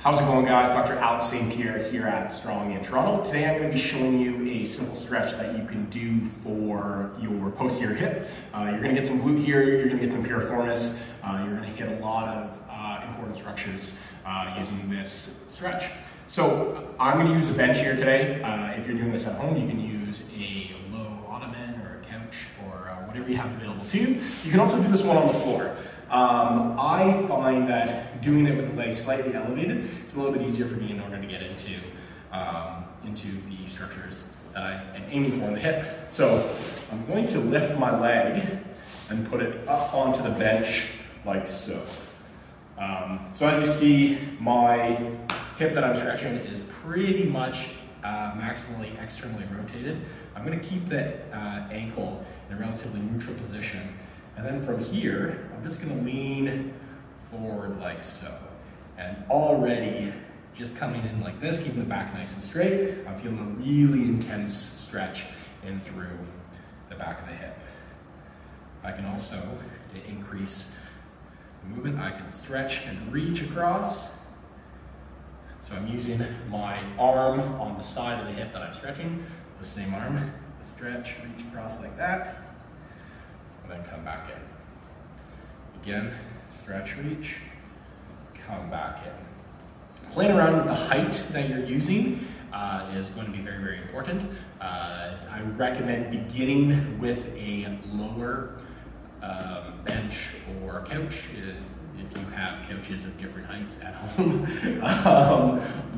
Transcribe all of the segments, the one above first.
How's it going, guys? Dr. Alex St. Pierre here at Strong in Toronto. Today I'm going to be showing you a simple stretch that you can do for your posterior hip. You're going to get some glute here, you're going to get some piriformis, you're going to hit a lot of important structures using this stretch. So I'm going to use a bench here today. If you're doing this at home, you can use a low ottoman or a couch or whatever you have available to you. You can also do this one on the floor. I find that doing it with the legs slightly elevated, it's a little bit easier for me in order to get into the structures that I am aiming for in the hip. So I'm going to lift my leg and put it up onto the bench like so. So as you see, my hip that I'm stretching is pretty much maximally externally rotated. I'm going to keep the ankle in a relatively neutral position. And then from here, I'm just going to lean forward like so. And already, just coming in like this, keeping the back nice and straight, I'm feeling a really intense stretch in through the back of the hip. I can also, to increase the movement, I can stretch and reach across. So I'm using my arm on the side of the hip that I'm stretching, the same arm, stretch, reach across like that. And then come back in. Again, stretch, reach, come back in. Playing around with the height that you're using is going to be very, very important. I recommend beginning with a lower bench or couch. If you have couches of different heights at home,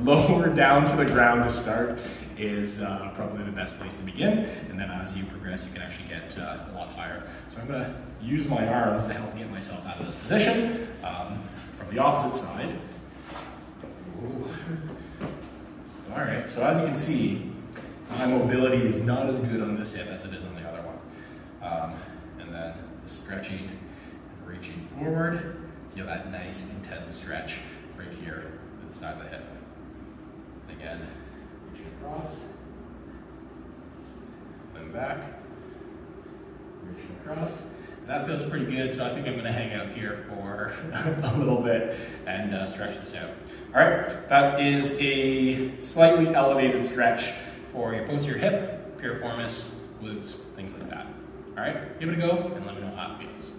lower down to the ground to start is probably the best place to begin, and then as you progress you can actually get a lot higher. So I'm going to use my arms to help get myself out of this position from the opposite side. Ooh. All right, so as you can see, my mobility is not as good on this hip as it is on the other one. And then stretching and reaching forward, feel that nice intense stretch right here to the side of the hip. Again, reaching across, then back, reaching across. That feels pretty good, so I think I'm going to hang out here for a little bit and stretch this out. All right, that is a slightly elevated stretch for your posterior hip, piriformis, glutes, things like that. All right, give it a go and let me know how it feels.